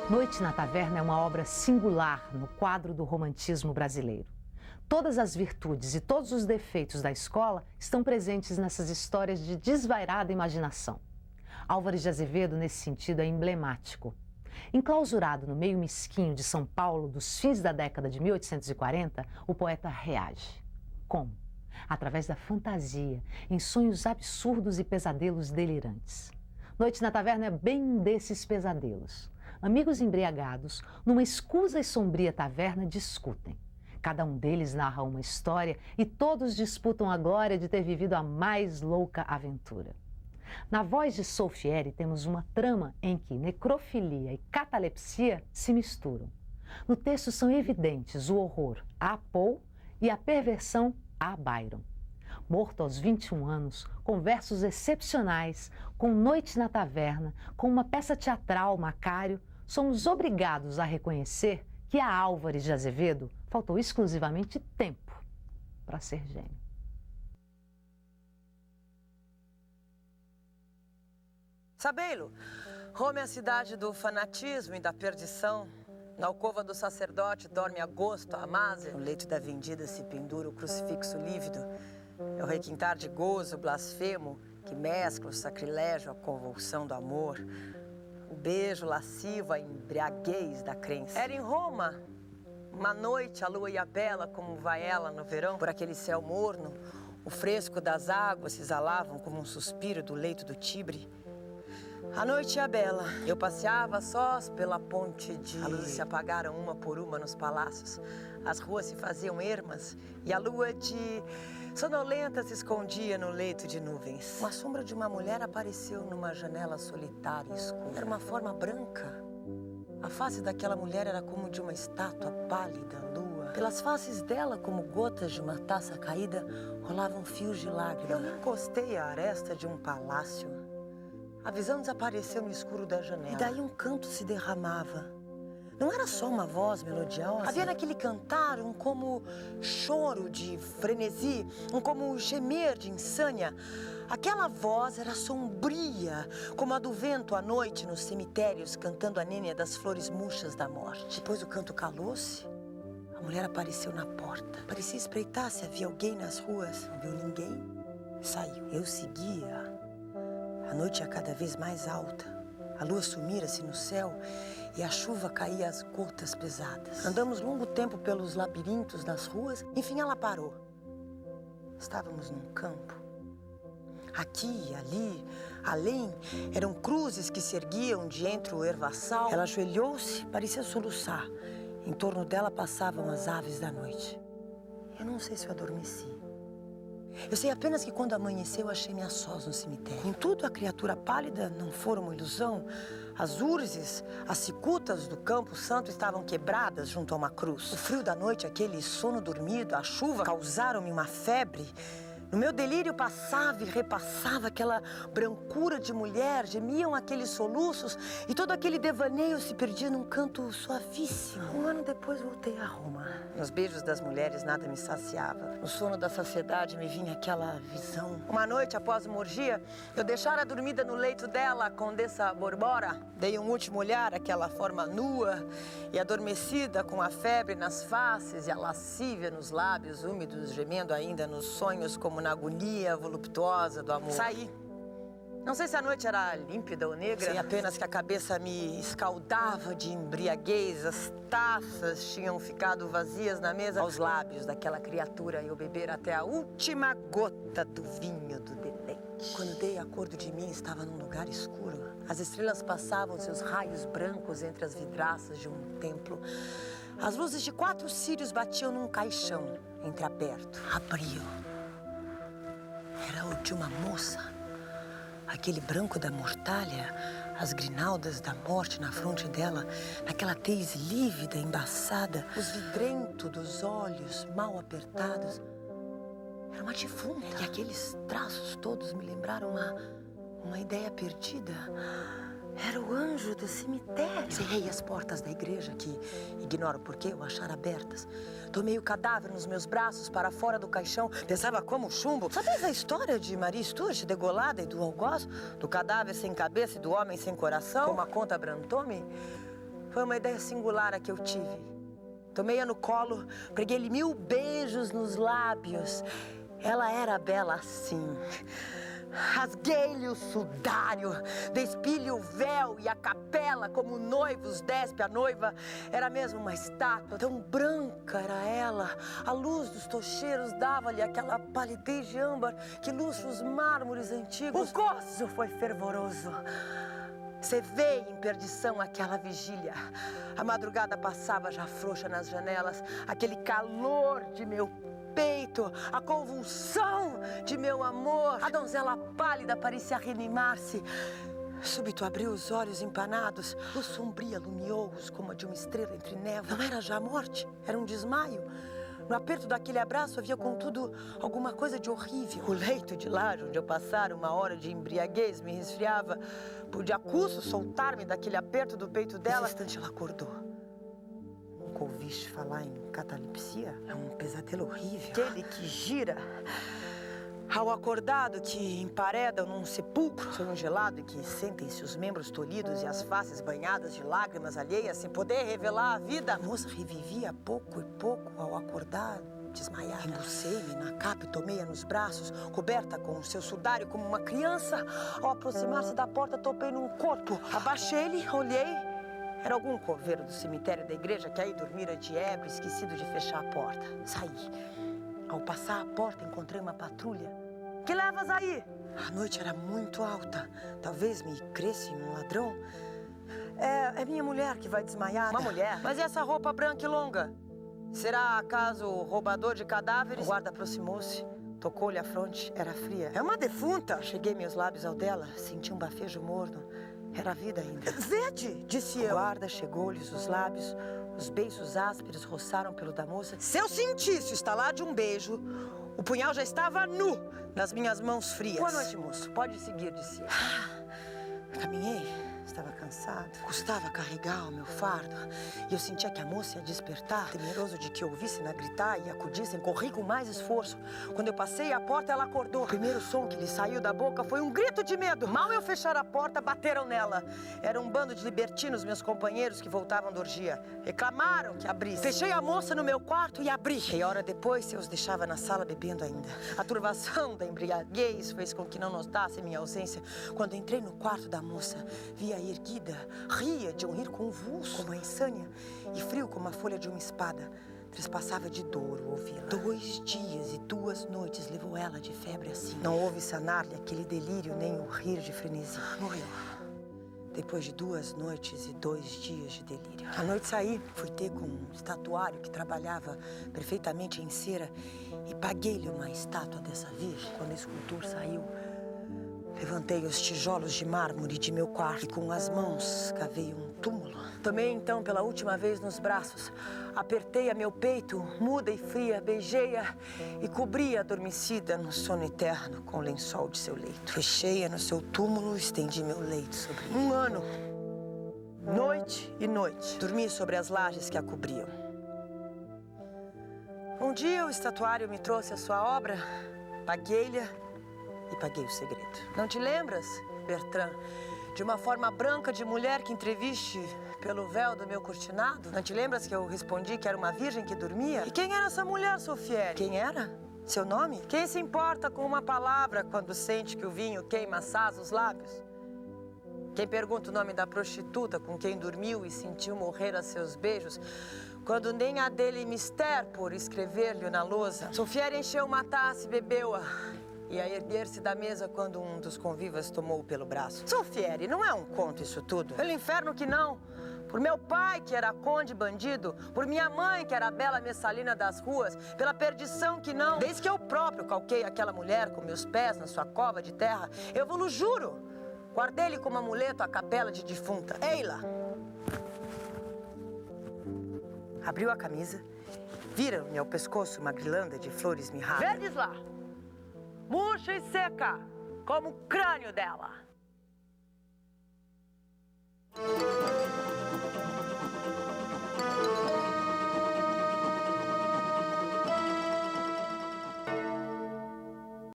Noite na Taverna é uma obra singular no quadro do romantismo brasileiro. Todas as virtudes e todos os defeitos da escola estão presentes nessas histórias de desvairada imaginação. Álvares de Azevedo, nesse sentido, é emblemático. Enclausurado no meio mesquinho de São Paulo dos fins da década de 1840, o poeta reage. Como? Através da fantasia, em sonhos absurdos e pesadelos delirantes. Noite na Taverna é bem um desses pesadelos. Amigos embriagados, numa escusa e sombria taverna, discutem. Cada um deles narra uma história e todos disputam a glória de ter vivido a mais louca aventura. Na voz de Solfieri temos uma trama em que necrofilia e catalepsia se misturam. No texto são evidentes o horror a Poe e a perversão a Byron. Morto aos 21 anos, com versos excepcionais, com Noite na Taverna, com uma peça teatral, Macário, somos obrigados a reconhecer que a Álvares de Azevedo faltou exclusivamente tempo para ser gênio. Sabei-lo, Roma é a cidade do fanatismo e da perdição. Na alcova do sacerdote dorme agosto, a Amásia. No leito da vendida se pendura o crucifixo lívido. É o requintar de gozo, blasfemo, que mescla o sacrilégio à convulsão do amor. O beijo lascivo, a embriaguez da crença. Era em Roma, uma noite, a lua ia bela, como vai ela no verão. Por aquele céu morno, o fresco das águas se exalavam como um suspiro do leito do Tibre. A noite ia bela. Eu passeava sós pela ponte de... As luzes se apagaram uma por uma nos palácios. As ruas se faziam ermas e a lua de sonolenta se escondia no leito de nuvens. Uma sombra de uma mulher apareceu numa janela solitária e escura. Era uma forma branca. A face daquela mulher era como de uma estátua pálida, lua. Pelas faces dela, como gotas de uma taça caída, rolavam fios de lágrimas. Eu me encostei à aresta de um palácio. A visão desapareceu no escuro da janela. E daí um canto se derramava. Não era só uma voz melodiosa. Havia naquele cantar um como choro de frenesi, um como gemer de insânia. Aquela voz era sombria, como a do vento à noite nos cemitérios, cantando a nênia das flores murchas da morte. Depois o canto calou-se, a mulher apareceu na porta. Parecia espreitar se havia alguém nas ruas. Não viu ninguém. Saiu. Eu seguia. A noite ia cada vez mais alta. A lua sumira-se no céu e a chuva caía às gotas pesadas. Andamos longo tempo pelos labirintos nas ruas. Enfim, ela parou. Estávamos num campo. Aqui e ali, além, eram cruzes que se erguiam de entre o ervaçal. Ela ajoelhou-se, parecia soluçar. Em torno dela passavam as aves da noite. Eu não sei se eu adormeci. Eu sei apenas que quando amanheceu, achei-me a sós no cemitério. Em tudo, a criatura pálida não fora uma ilusão. As urzes, as cicutas do campo santo estavam quebradas junto a uma cruz. O frio da noite, aquele sono dormido, a chuva, causaram-me uma febre. No meu delírio passava e repassava aquela brancura de mulher, gemiam aqueles soluços e todo aquele devaneio se perdia num canto suavíssimo. Um ano depois voltei a Roma. Nos beijos das mulheres nada me saciava. No sono da saciedade me vinha aquela visão. Uma noite após uma orgia, eu deixara dormida no leito dela a Condessa Borbora. Dei um último olhar àquela forma nua e adormecida com a febre nas faces e a lascívia nos lábios úmidos, gemendo ainda nos sonhos como na agonia voluptuosa do amor. Saí. Não sei se a noite era límpida ou negra. Sei apenas que a cabeça me escaldava de embriaguez. As taças tinham ficado vazias na mesa. Aos lábios daquela criatura eu beber até a última gota do vinho do deleite. Quando dei acordo de mim, estava num lugar escuro. As estrelas passavam seus raios brancos entre as vidraças de um templo. As luzes de 4 círios batiam num caixão entreaberto. Abriu. Era o de uma moça. Aquele branco da mortalha, as grinaldas da morte na fronte dela, naquela tez lívida, embaçada, os vidrentos dos olhos mal apertados. Era uma defunta. E aqueles traços todos me lembraram uma ideia perdida. Era o anjo do cemitério. Cerrei as portas da igreja, que ignoro por que eu achara abertas. Tomei o cadáver nos meus braços para fora do caixão. Pensava como chumbo. Sabes a história de Maria Stuart, degolada e do algoz? Do cadáver sem cabeça e do homem sem coração? Como a conta Brantôme? Foi uma ideia singular a que eu tive. Tomei-a no colo, preguei-lhe 1000 beijos nos lábios. Ela era bela assim. Rasguei-lhe o sudário, despi-lhe o véu e a capela, como noivos despe a noiva. Era mesmo uma estátua, tão branca era ela. A luz dos tocheiros dava-lhe aquela palidez de âmbar que luxa os mármores antigos. O gozo foi fervoroso. Cevei em perdição aquela vigília. A madrugada passava já frouxa nas janelas, aquele calor de meu peito, a convulsão de meu amor. A donzela pálida parecia reanimar-se. Súbito abriu os olhos empanados. Luz sombria lumiou-os como a de uma estrela entre névoa. Não era já a morte, era um desmaio. No aperto daquele abraço havia, contudo, alguma coisa de horrível. O leito de laje onde eu passara uma hora de embriaguez me resfriava. Pude a custo soltar-me daquele aperto do peito dela. Nesse instante ela acordou. Nunca ouviste falar em catalepsia? É um pesadelo horrível. Aquele que gira ao acordado, que emparedam num sepulcro, sonho gelado, e que sentem-se os membros tolhidos e as faces banhadas de lágrimas alheias, sem poder revelar a vida. A moça revivia pouco e pouco ao acordar, desmaiada. Embucei-me na capa e tomei-a nos braços, coberta com o seu sudário como uma criança. Ao aproximar-se da porta, topei num corpo. Abaixei-lhe, olhei. Era algum coveiro do cemitério da igreja que aí dormira de ébrio, esquecido de fechar a porta. Saí. Ao passar a porta, encontrei uma patrulha. Que levas aí? A noite era muito alta. Talvez me cresce um ladrão. É minha mulher que vai desmaiar. Uma mulher? Mas e essa roupa branca e longa? Será, acaso, roubador de cadáveres? O guarda aproximou-se, tocou-lhe a fronte. Era fria. É uma defunta! Cheguei meus lábios ao dela, senti um bafejo morno. Era vida ainda. Vede, disse eu. O guarda chegou-lhes os lábios, os beiços ásperos roçaram pelo da moça. Se eu sentisse o estalar de um beijo, o punhal já estava nu nas minhas mãos frias. Boa noite, moço. Pode seguir, disse eu. Caminhei. Estava cansado. Custava carregar o meu fardo. E eu sentia que a moça ia despertar. Temeroso de que eu ouvisse-na gritar e acudissem, corri com mais esforço. Quando eu passei a porta, ela acordou. O primeiro som que lhe saiu da boca foi um grito de medo. Mal eu fechar a porta, bateram nela. Era um bando de libertinos, meus companheiros, que voltavam da orgia. Reclamaram que abrisse. Fechei a moça no meu quarto e abri. Meia hora depois, eu os deixava na sala bebendo ainda. A turbação da embriaguez fez com que não notassem minha ausência. Quando entrei no quarto da moça, vi a erguida, ria de um rir convulso, como a insânia, e frio como a folha de uma espada. Trespassava de dor ouvi-la. 2 dias e 2 noites levou ela de febre assim. Não houve sanar-lhe aquele delírio, nem o rir de frenesi. Morreu. Depois de 2 noites e 2 dias de delírio. À noite saí, fui ter com um estatuário que trabalhava perfeitamente em cera e paguei-lhe uma estátua dessa virgem. Quando o escultor saiu, levantei os tijolos de mármore de meu quarto e com as mãos cavei um túmulo. Tomei então pela última vez nos braços, apertei a meu peito, muda e fria, beijei-a e cobri-a adormecida no sono eterno com o lençol de seu leito. Fechei-a no seu túmulo e estendi meu leito sobre ele. 1 ano, noite e noite, dormi sobre as lajes que a cobriam. Um dia o estatuário me trouxe a sua obra, paguei-lhe e paguei o segredo. Não te lembras, Bertrand, de uma forma branca de mulher que entreviste pelo véu do meu cortinado? Não te lembras que eu respondi que era uma virgem que dormia? E quem era essa mulher, Sofieri? Quem era? Seu nome? Quem se importa com uma palavra quando sente que o vinho queima assaz os lábios? Quem pergunta o nome da prostituta com quem dormiu e sentiu morrer a seus beijos, quando nem a dele mister por escrever-lhe na lousa? Sofieri encheu uma taça e bebeu-a. E a erguer-se da mesa quando um dos convivas tomou-o pelo braço. Sofieri, não é um conto isso tudo? Pelo inferno que não. Por meu pai, que era conde bandido. Por minha mãe, que era a bela messalina das ruas. Pela perdição que não. Desde que eu próprio calquei aquela mulher com meus pés na sua cova de terra, eu vos juro, guardei-lhe como amuleto a capela de defunta. Ei-la! Abriu a camisa, vira-me ao pescoço uma guirlanda de flores mirradas. Vedes lá! Murcha e seca, como o crânio dela.